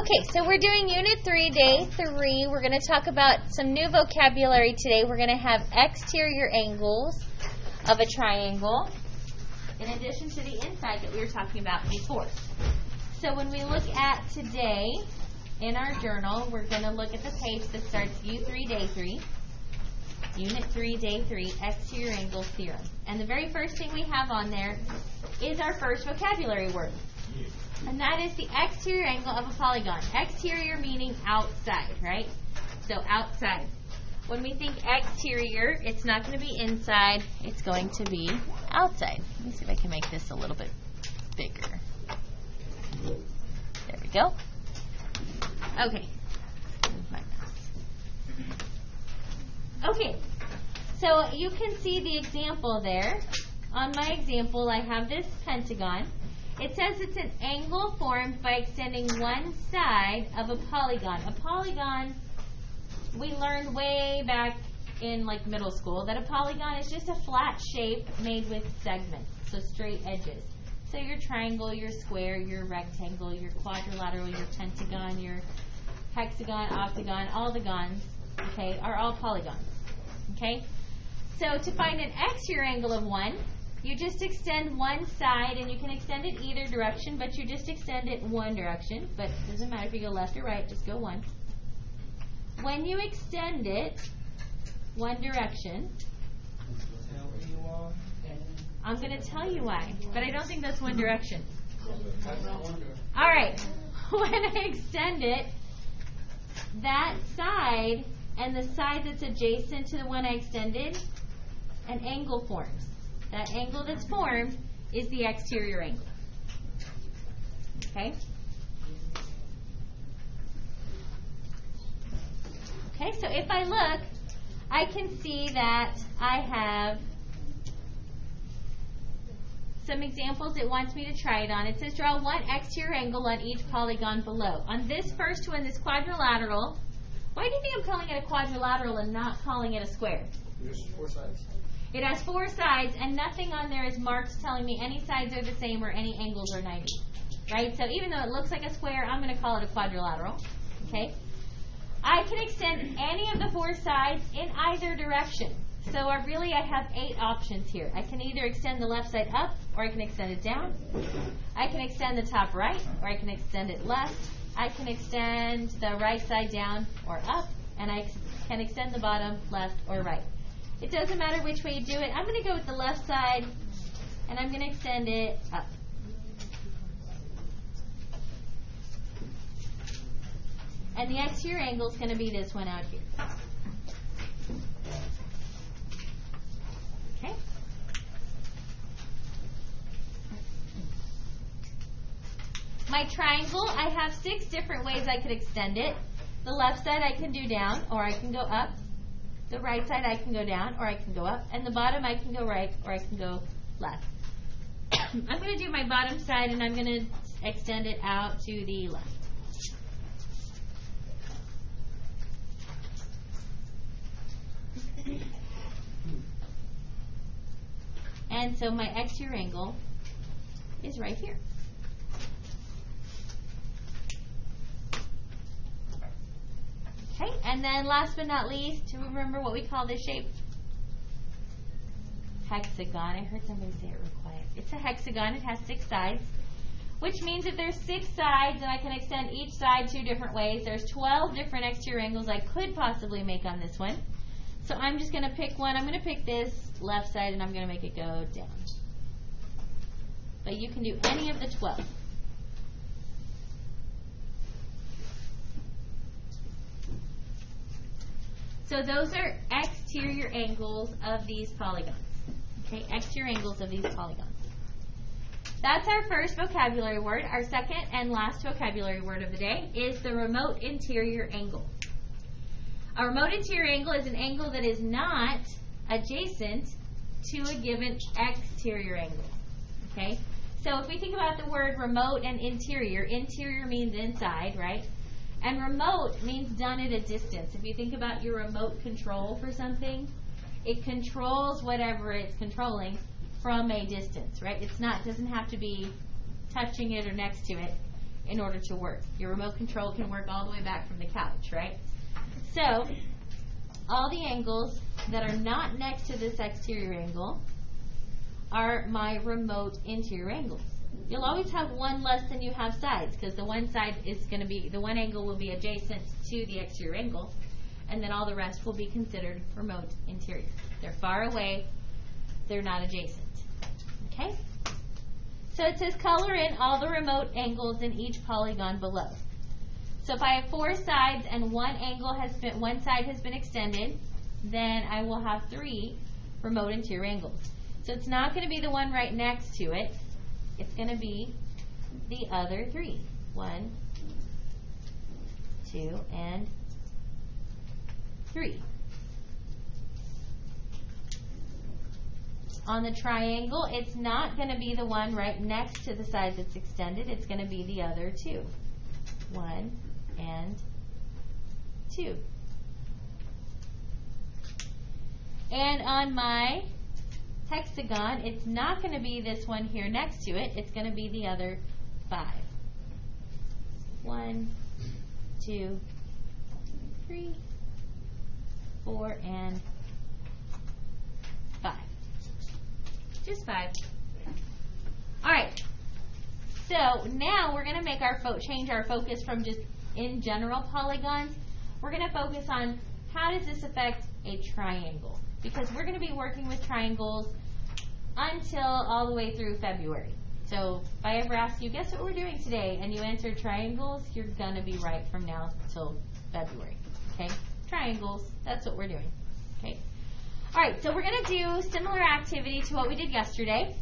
Okay, so we're doing Unit 3, Day 3. We're going to talk about some new vocabulary today. We're going to have exterior angles of a triangle in addition to the inside that we were talking about before. So when we look at today in our journal, we're going to look at the page that starts U3, Day 3. Unit 3, Day 3, Exterior Angles Theorem. And the very first thing we have on there is our first vocabulary word. And that is the exterior angle of a polygon. Exterior meaning outside, right? So outside. When we think exterior, it's not going to be inside. It's going to be outside. Let me see if I can make this a little bit bigger. There we go. Okay. Move my mouse. Okay. So you can see the example there. On my example, I have this pentagon. It says it's an angle formed by extending one side of a polygon. A polygon, we learned way back in like middle school that a polygon is just a flat shape made with segments, so straight edges. So your triangle, your square, your rectangle, your quadrilateral, your pentagon, your hexagon, octagon, all the gons, okay, are all polygons, okay? So to find an exterior angle of one, you just extend one side, and you can extend it either direction, but you just extend it one direction. But it doesn't matter if you go left or right, just go one. When you extend it one direction, I'm going to tell you why, but I don't think that's one direction. All right, when I extend it, that side and the side that's adjacent to the one I extended, an angle forms. That angle that's formed is the exterior angle. Okay? Okay, so if I look, I can see that I have some examples it wants me to try it on. It says draw one exterior angle on each polygon below. On this first one, this quadrilateral, why do you think I'm calling it a quadrilateral and not calling it a square? There's 4 sides. It has 4 sides, and nothing on there is marked telling me any sides are the same or any angles are 90. Right? So even though it looks like a square, I'm going to call it a quadrilateral. Okay? I can extend any of the 4 sides in either direction. So I have 8 options here. I can either extend the left side up, or I can extend it down. I can extend the top right, or I can extend it left. I can extend the right side down or up, and I can extend the bottom left or right. It doesn't matter which way you do it. I'm going to go with the left side, and I'm going to extend it up. And the exterior angle is going to be this one out here. Okay? My triangle, I have 6 different ways I could extend it. The left side I can do down, or I can go up. The right side I can go down, or I can go up. And the bottom I can go right, or I can go left. I'm going to do my bottom side, and I'm going to extend it out to the left. And so my exterior angle is right here. Okay, and then last but not least, to remember what we call this shape? Hexagon. I heard somebody say it real quiet. It's a hexagon. It has 6 sides, which means if there's 6 sides and I can extend each side 2 different ways, there's 12 different exterior angles I could possibly make on this one. So I'm just going to pick one. I'm going to pick this left side, and I'm going to make it go down. But you can do any of the 12. So those are exterior angles of these polygons. Okay, exterior angles of these polygons. That's our first vocabulary word. Our second and last vocabulary word of the day is the remote interior angle. A remote interior angle is an angle that is not adjacent to a given exterior angle. Okay? So if we think about the word remote and interior, interior means inside, right? And remote means done at a distance. If you think about your remote control for something, it controls whatever it's controlling from a distance, right? It's not, doesn't have to be touching it or next to it. in order to work. Your remote control can work all the way back from the couch, right? So all the angles that are not next to this exterior angle are my remote interior angles. You'll always have one less than you have sides, because the one side is going to be, the one angle will be adjacent to the exterior angle, and then all the rest will be considered remote interior. They're far away, they're not adjacent. Okay? So it says color in all the remote angles in each polygon below. So if I have 4 sides and one side has been extended, then I will have 3 remote interior angles. So it's not going to be the one right next to it. It's going to be the other 3. 1, 2, and 3. On the triangle, it's not going to be the one right next to the side that's extended. It's going to be the other 2. 1 and 2. And on my hexagon, it's not going to be this one here next to it. It's going to be the other 5. 1, 2, 3, 4, and 5. Just 5. All right. So now we're going to make change our focus from just in general polygons. We're going to focus on how does this affect a triangle, because we're going to be working with triangles until all the way through February. So if I ever ask you, guess what we're doing today, and you answer triangles, you're going to be right from now till February. Okay? Triangles, that's what we're doing. Okay? All right, so we're going to do similar activity to what we did yesterday,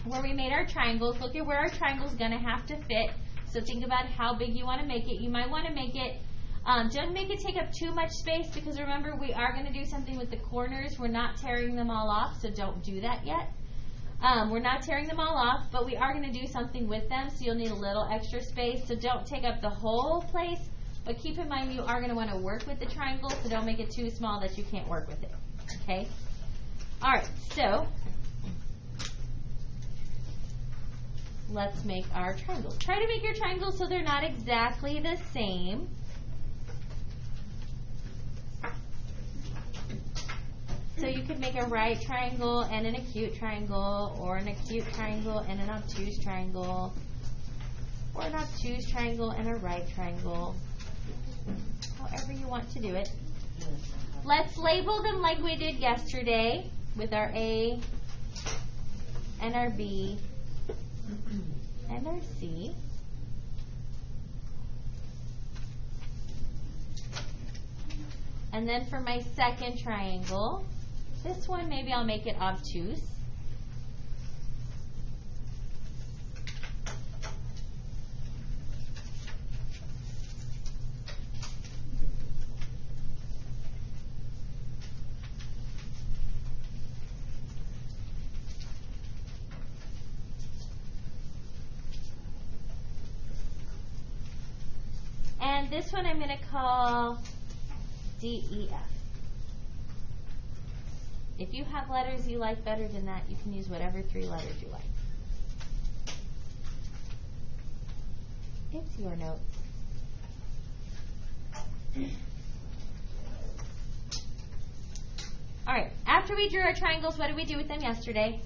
where we made our triangles. Look at where our triangle's going to have to fit. So think about how big you want to make it. You might want to make it, don't make it take up too much space, because remember, we are going to do something with the corners. We're not tearing them all off, so don't do that yet. We're not tearing them all off, but we are going to do something with them, so you'll need a little extra space. So don't take up the whole place, but keep in mind you are going to want to work with the triangle, so don't make it too small that you can't work with it. Okay? All right, so let's make our triangles. Try to make your triangles so they're not exactly the same. So you could make a right triangle and an acute triangle, or an acute triangle and an obtuse triangle, or an obtuse triangle and a right triangle. However you want to do it. Let's label them like we did yesterday, with our A and our B and our C. And then for my second triangle, this one maybe I'll make it obtuse. And this one I'm going to call DEF. If you have letters you like better than that, you can use whatever 3 letters you like. It's your notes. All right, after we drew our triangles, what did we do with them yesterday?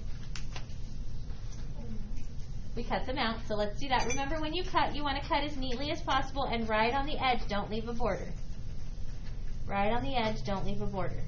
We cut them out, so let's do that. Remember, when you cut, you want to cut as neatly as possible, and right on the edge, don't leave a border. Right on the edge, don't leave a border.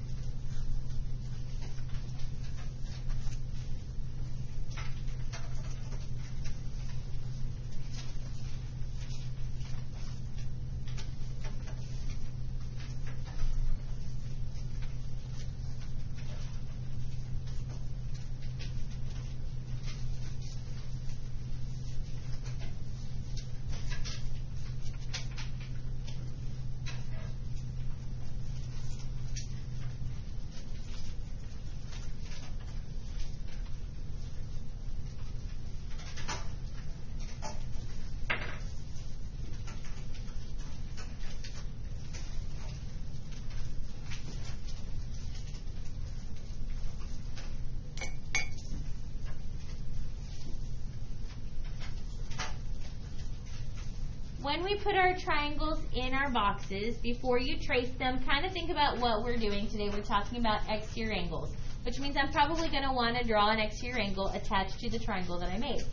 when we put our triangles in our boxes, before you trace them, kind of think about what we're doing today. We're talking about exterior angles, which means I'm probably going to want to draw an exterior angle attached to the triangle that I made.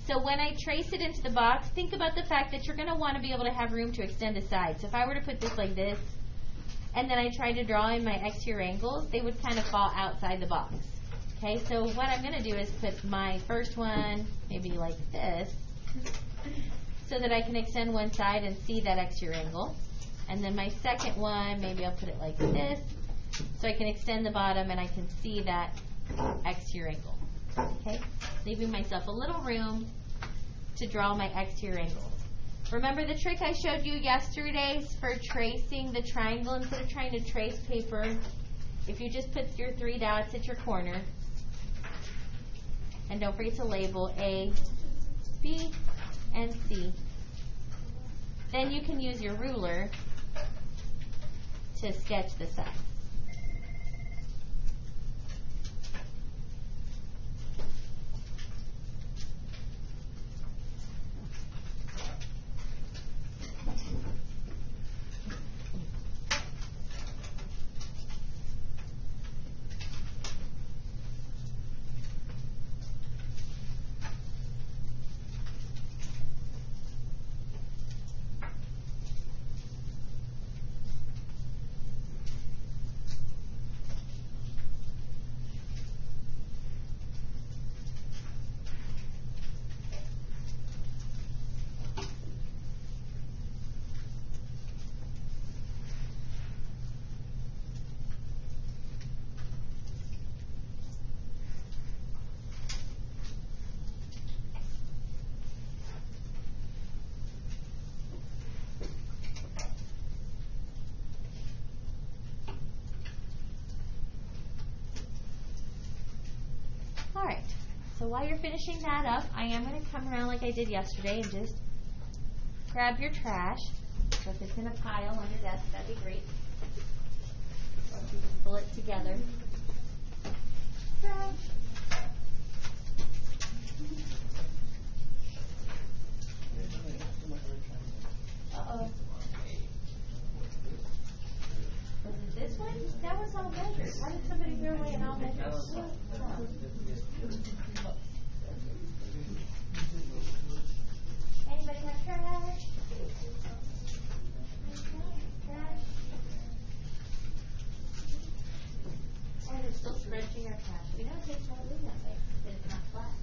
So when I trace it into the box, think about the fact that you're going to want to be able to have room to extend aside. So if I were to put this like this, and then I tried to draw in my exterior angles, they would kind of fall outside the box. Okay, so what I'm going to do is put my first one maybe like this, so that I can extend one side and see that exterior angle. And then my second one, maybe I'll put it like this, so I can extend the bottom and I can see that exterior angle. Okay, leaving myself a little room to draw my exterior angles. Remember the trick I showed you yesterday for tracing the triangle? Instead of trying to trace paper, if you just put your 3 dots at your corner, and don't forget to label A, B, and C, then you can use your ruler to sketch the sides. Alright, so while you're finishing that up, I am going to come around like I did yesterday and just grab your trash. So if it's in a pile on your desk, that'd be great. Or if you can pull it together. Trash. Uh-oh. Was it this one? That was all measured. How did somebody throw away an all measured? Anybody have trash? Trash? Oh, they're still scrunching our trash. We know it takes more room that way, but it's not flat.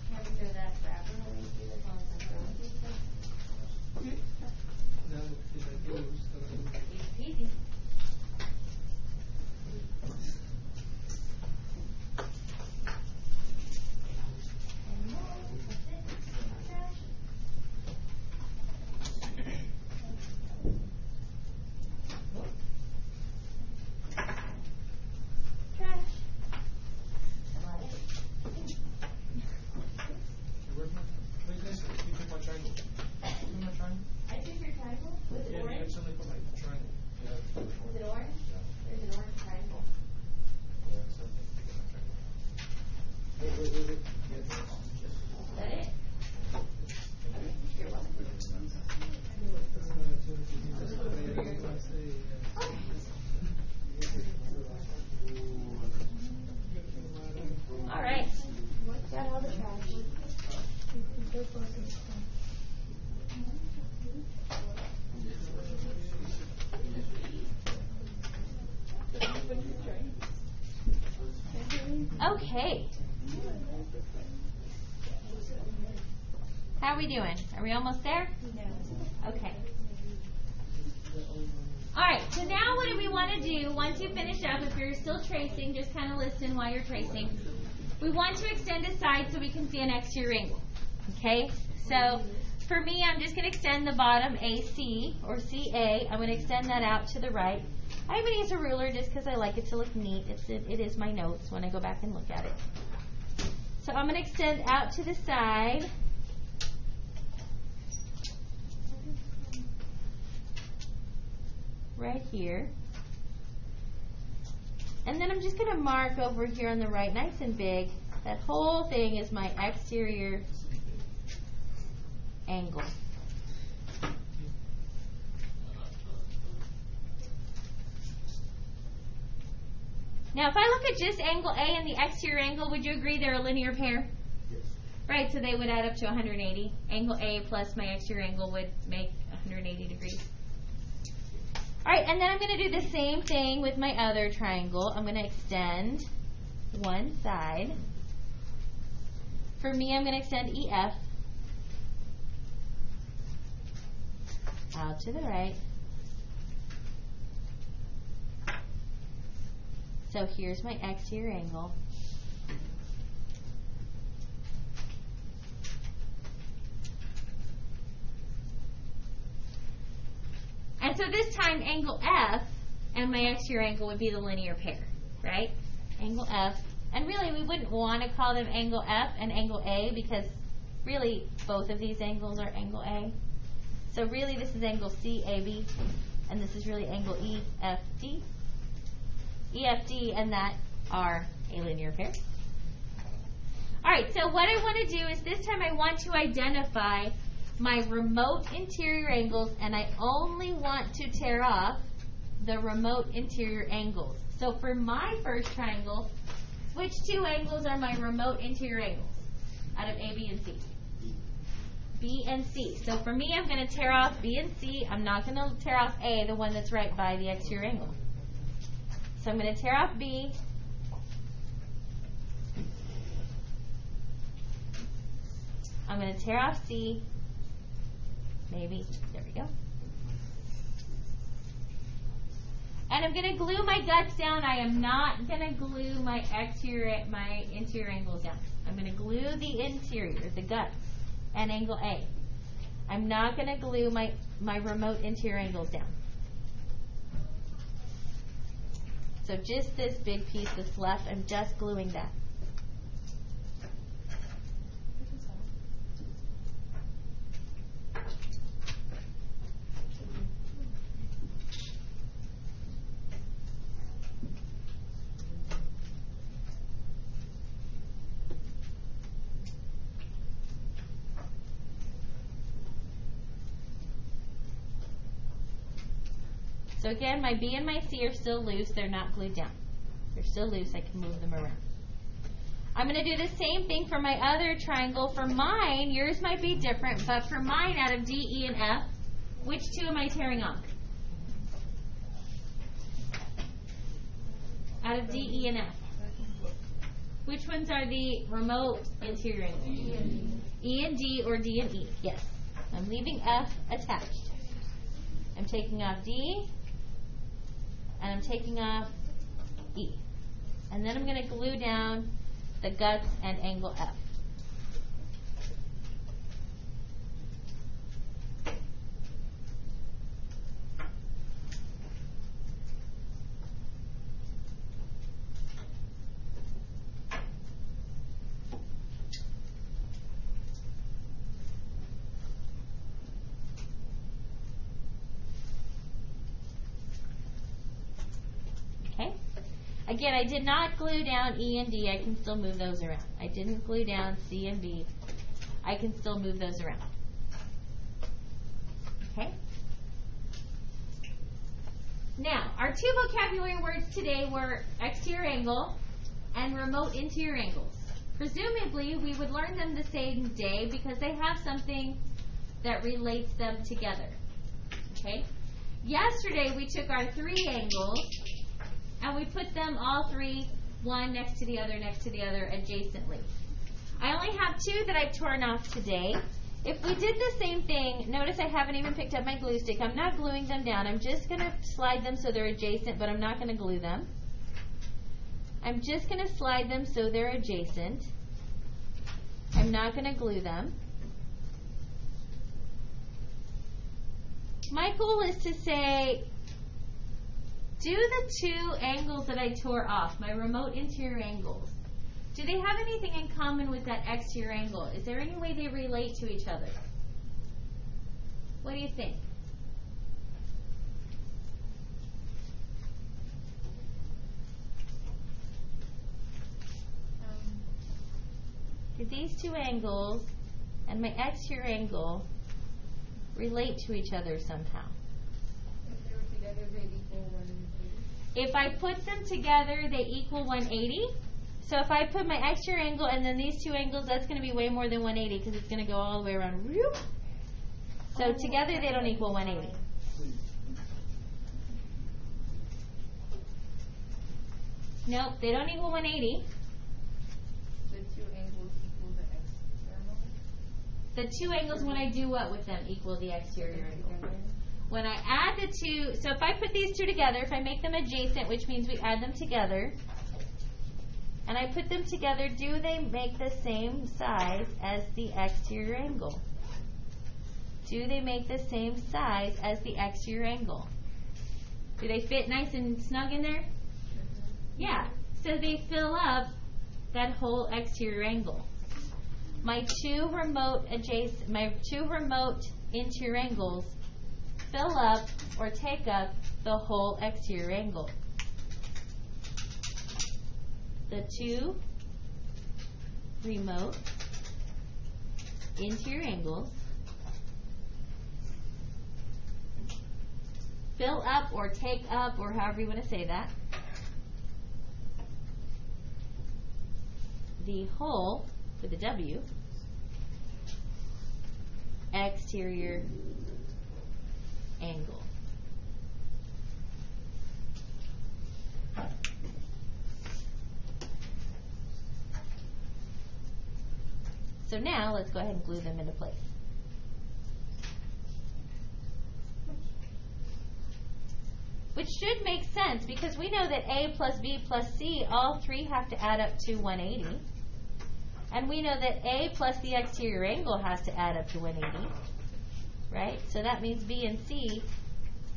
Can we throw that forever? Will we do this all the time? Easy peasy. All right. Got all the trash. Okay. How are we doing? Are we almost there? No. Okay. All right, so now what do we want to do once you finish up? If you're still tracing, just kind of listen while you're tracing. We want to extend aside so we can see an exterior angle. Okay? So for me, I'm just going to extend the bottom AC or CA. I'm going to extend that out to the right. I even use a ruler just because I like it to look neat. It is my notes when I go back and look at it. So I'm going to extend out to the side. Right here. And then I'm just going to mark over here on the right, nice and big. That whole thing is my exterior angle. Now, if I look at just angle A and the exterior angle, would you agree they're a linear pair? Yes. Right, so they would add up to 180. Angle A plus my exterior angle would make 180 degrees. All right, and then I'm going to do the same thing with my other triangle. I'm going to extend one side. For me, I'm going to extend EF out to the right. So here's my exterior angle. And so this time angle F and my exterior angle would be the linear pair, right? Angle F. And really we wouldn't want to call them angle F and angle A because really both of these angles are angle A. So really this is angle CAB and this is really angle EFD. EFD and that are a linear pair. Alright, so what I want to do is this time I want to identify my remote interior angles and I only want to tear off the remote interior angles. So for my first triangle, which two angles are my remote interior angles out of A, B, and C? B and C. So for me, I'm going to tear off B and C. I'm not going to tear off A, the one that's right by the exterior angle. So I'm going to tear off B. I'm going to tear off C. Maybe. There we go. And I'm going to glue my guts down. I am not going to glue my interior angles down. I'm going to glue the interior, the guts, and angle A. I'm not going to glue my remote interior angles down. So just this big piece that's left, I'm just gluing that. So again, my B and my C are still loose. They're not glued down. They're still loose. I can move them around. I'm going to do the same thing for my other triangle. For mine, yours might be different, but for mine out of D, E, and F, which two am I tearing off? Out of D, E, and F. Which ones are the remote interior angles? E and D or D and E? Yes. I'm leaving F attached. I'm taking off D. And I'm taking off E. And then I'm going to glue down the guts and angle F. Again, I did not glue down E and D. I can still move those around. I didn't glue down C and B. I can still move those around. Okay? Now, our two vocabulary words today were exterior angle and remote interior angles. Presumably, we would learn them the same day because they have something that relates them together. Okay? Yesterday, we took our three angles and we put them all three, one next to the other, adjacently. I only have two that I've torn off today. If we did the same thing, notice I haven't even picked up my glue stick. I'm not gluing them down. I'm just going to slide them so they're adjacent, but I'm not going to glue them. I'm just going to slide them so they're adjacent. I'm not going to glue them. My goal is to say, do the two angles that I tore off, my remote interior angles, do they have anything in common with that exterior angle? Is there any way they relate to each other? What do you think? These two angles and my exterior angle, relate to each other somehow. If they were together, they'd equal 180. If I put them together, they equal 180. So if I put my exterior angle and then these two angles, that's going to be way more than 180 because it's going to go all the way around. So together they don't equal 180. Nope, they don't equal 180. The two angles equal the external. The two angles, when I do what with them, equal the exterior angle. When I add the two, so if I put these two together, if I make them adjacent, which means we add them together, and I put them together, do they make the same size as the exterior angle? Do they make the same size as the exterior angle? Do they fit nice and snug in there? Yeah. So they fill up that whole exterior angle. My two remote interior angles fill up or take up the whole exterior angle. The two remote interior angles fill up or take up, or however you want to say that, the whole, with the W, exterior angle. So now let's go ahead and glue them into place. Which should make sense because we know that A plus B plus C, all three have to add up to 180. And we know that A plus the exterior angle has to add up to 180. Right? So that means B and C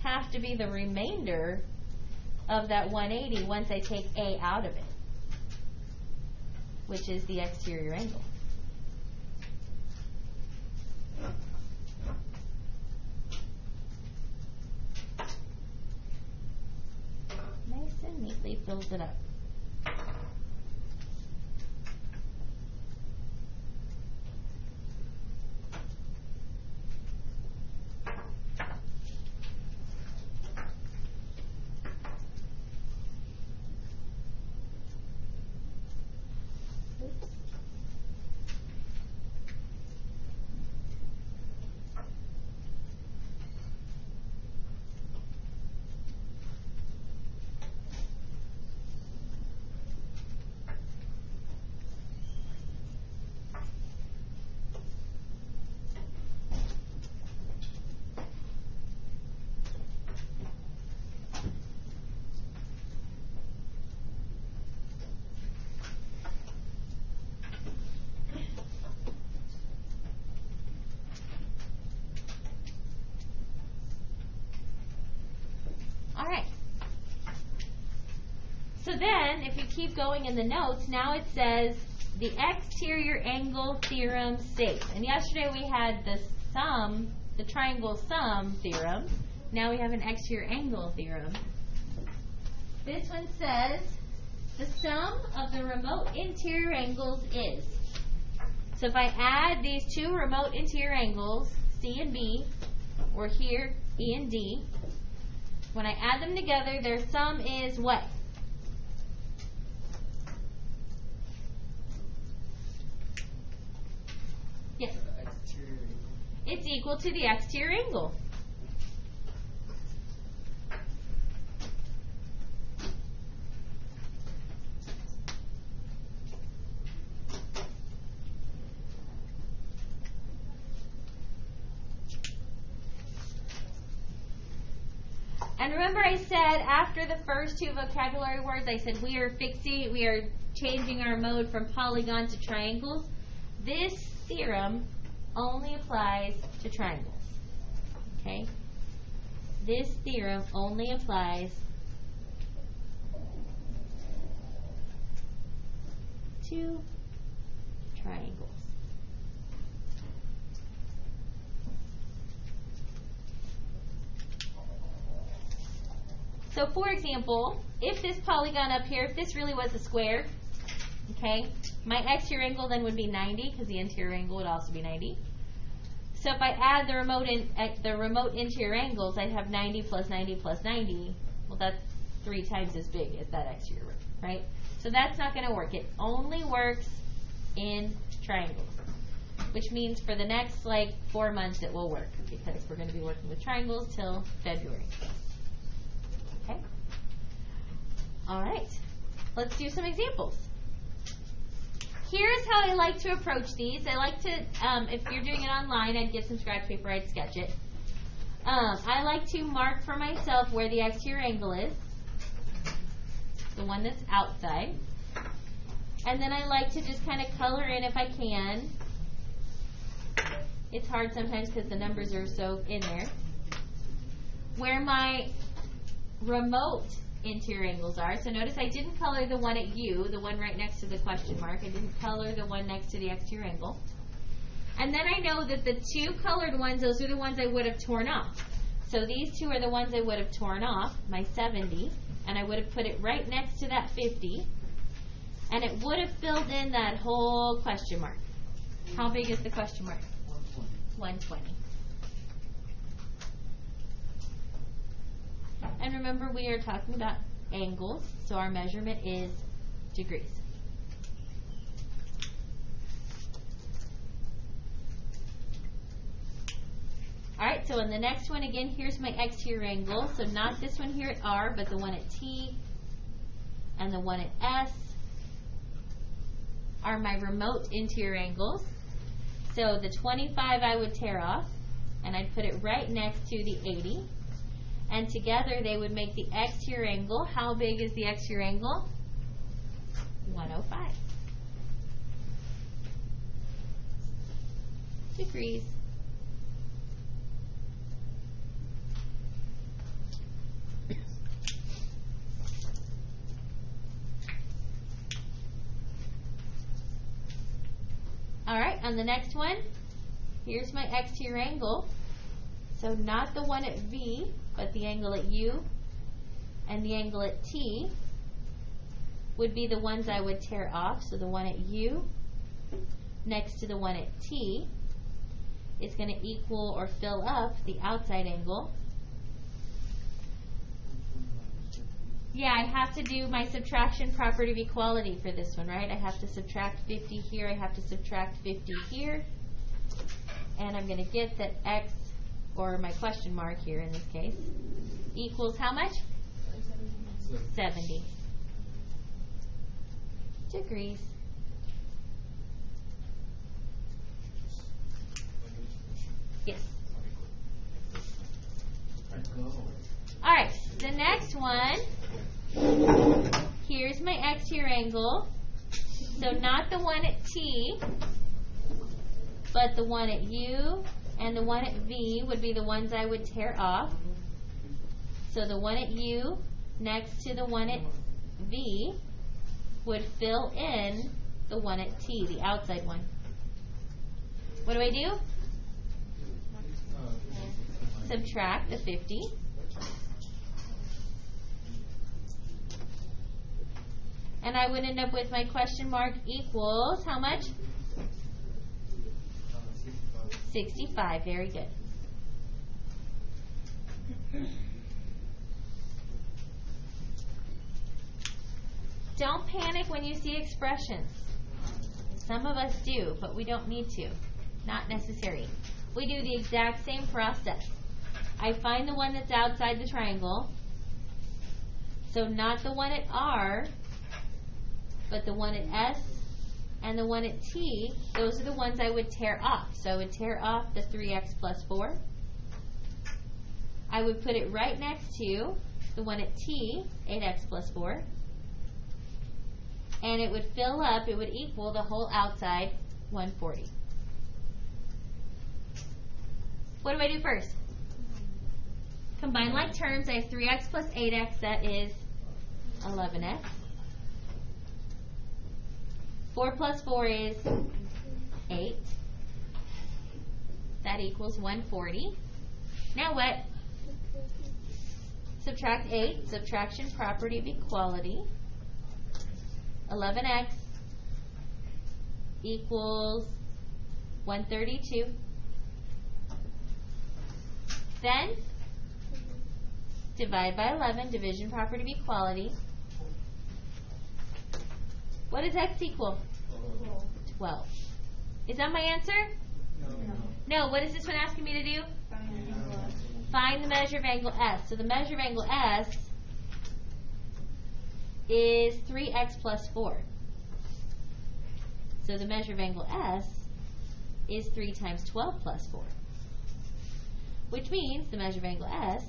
have to be the remainder of that 180 once I take A out of it, which is the exterior angle. Nice and neatly fills it up. Alright. So then, if you keep going in the notes, now it says the exterior angle theorem states. And yesterday we had the sum, the triangle sum theorem. Now we have an exterior angle theorem. This one says the sum of the remote interior angles is. So if I add these two remote interior angles, C and B, or here, E and D, when I add them together, their sum is what? Yes. It's equal to the exterior angle. And remember I said after the first two vocabulary words, I said we are changing our mode from polygon to triangles. This theorem only applies to triangles. Okay? This theorem only applies to triangles. So for example, if this polygon up here, if this really was a square, okay, my exterior angle then would be 90 because the interior angle would also be 90. So if I add the remote interior angles, I'd have 90 plus 90 plus 90. Well, that's 3 times as big as that exterior, right? So that's not going to work. It only works in triangles, which means for the next 4 months it will work, because we're going to be working with triangles till February. Okay? All right. Let's do some examples. Here's how I like to approach these. I like to, if you're doing it online, I'd get some scratch paper, I'd sketch it. I like to mark for myself where the exterior angle is, the one that's outside. And then I like to just kind of color in if I can. It's hard sometimes because the numbers are so in there. Where my remote interior angles are. So notice I didn't color the one at U, the one right next to the question mark. I didn't color the one next to the exterior angle. And then I know that the 2 colored ones, those are the ones I would have torn off. So these 2 are the ones I would have torn off, my 70, and I would have put it right next to that 50, and it would have filled in that whole question mark. How big is the question mark? 120. And remember, we are talking about angles, so our measurement is degrees. Alright, so in the next one, again, here's my exterior angle. So not this one here at R, but the one at T and the one at S are my remote interior angles. So the 25 I would tear off, and I'd put it right next to the 80. And together they would make the exterior angle. How big is the exterior angle? 105 degrees. Alright, on the next one, here's my exterior angle. So not the one at V, but the angle at U and the angle at T would be the ones I would tear off. So the one at U next to the one at T is going to equal or fill up the outside angle. Yeah, I have to do my subtraction property of equality for this one, right? I have to subtract 50 here, I have to subtract 50 here. And I'm going to get that X, or my question mark here in this case, equals how much? 70 degrees. Yes. Alright, the next one, here's my exterior angle. So not the one at T, but the one at U and the one at V would be the ones I would tear off. So the one at U next to the one at V would fill in the one at T, the outside one. What do I do? Subtract the 50. And I would end up with my question mark equals how much? 65. Very good. Don't panic when you see expressions. Some of us do, but we don't need to. Not necessary. We do the exact same process. I find the one that's outside the triangle. So not the one at R, but the one at S and the one at T, those are the ones I would tear off. So I would tear off the 3x plus 4. I would put it right next to the one at T, 8x plus 4. And it would fill up, it would equal the whole outside 140. What do I do first? Combine like terms. I have 3x plus 8x, that is 11x. 4 plus 4 is 8. That equals 140. Now what? Subtract 8. Subtraction property of equality. 11x equals 132. Then divide by 11, division property of equality. What does x equal? 12. Is that my answer? No. What is this one asking me to do? Find the measure of angle S. So the measure of angle S is 3x plus 4. So the measure of angle S is 3 times 12 plus 4. Which means the measure of angle S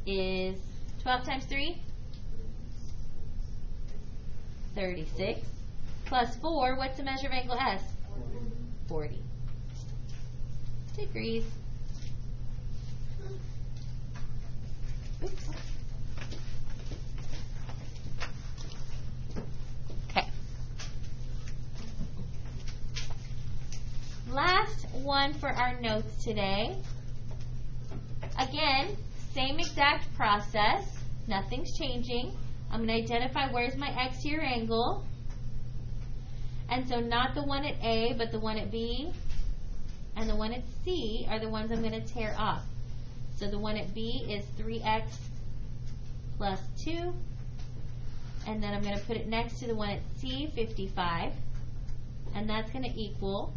is 12 times 3? 36. Plus 4, what's the measure of angle S? 40 degrees. Oops. Okay. Last one for our notes today. Again, same exact process. Nothing's changing. I'm going to identify where's my exterior angle. And so not the one at A, but the one at B and the one at C are the ones I'm going to tear off. So the one at B is 3x plus 2. And then I'm going to put it next to the one at C, 55. And that's going to equal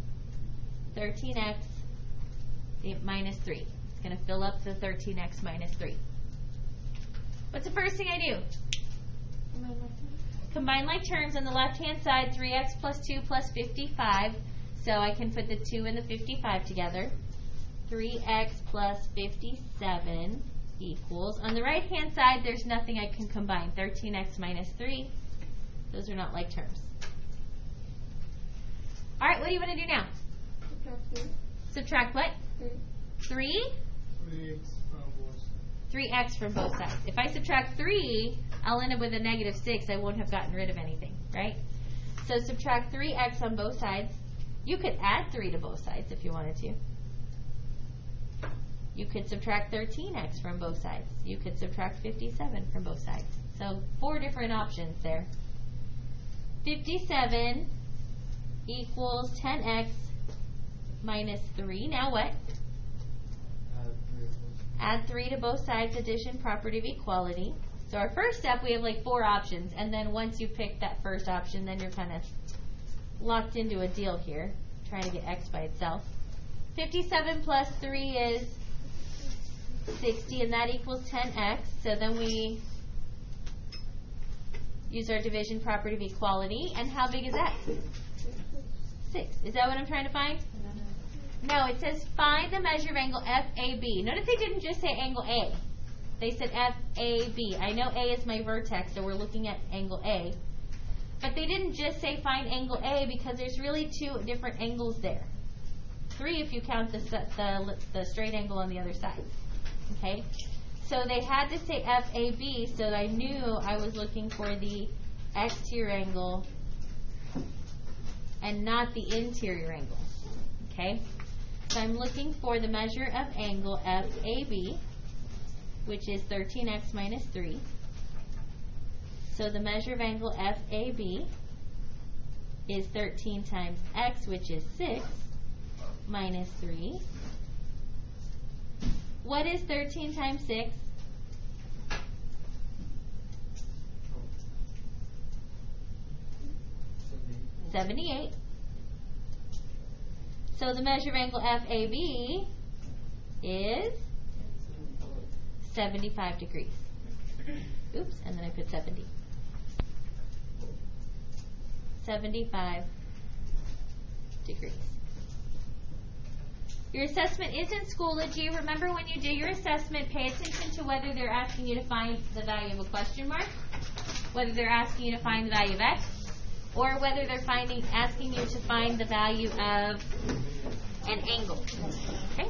13x minus 3. It's going to fill up the 13x minus 3. What's the first thing I do? Combine like terms on the left-hand side, 3x plus 2 plus 55. So I can put the 2 and the 55 together. 3x plus 57 equals. On the right-hand side, there's nothing I can combine. 13x minus 3. Those are not like terms. All right, what do you want to do now? Subtract what? 3? 3x from both sides. If I subtract 3, I'll end up with a negative 6. I won't have gotten rid of anything, right? So subtract 3x on both sides. You could add 3 to both sides if you wanted to. You could subtract 13x from both sides. You could subtract 57 from both sides. So 4 different options there. 57 equals 10x minus 3. Now what? Add 3 to both sides, addition, property of equality. So our first step, we have like 4 options. And then once you pick that first option, then you're kind of locked into a deal here, trying to get x by itself. 57 plus 3 is 60, and that equals 10x. So then we use our division property of equality. And how big is x? 6. Is that what I'm trying to find? No, it says find the measure of angle FAB. Notice they didn't just say angle A. They said FAB. I know A is my vertex, so we're looking at angle A. But they didn't just say find angle A because there's really 2 different angles there. 3 if you count the straight angle on the other side. Okay? So they had to say FAB, so I knew I was looking for the exterior angle and not the interior angle. Okay? So I'm looking for the measure of angle FAB, which is 13x minus 3. So the measure of angle FAB is 13 times x, which is 6, minus 3. What is 13 times 6? 78. So the measure of angle FAB is 75 degrees. Oops, and then I put 70. 75 degrees. Your assessment is in Schoology. Remember, when you do your assessment, pay attention to whether they're asking you to find the value of a question mark, whether they're asking you to find the value of x, or whether they're asking you to find the value of an angle. Okay?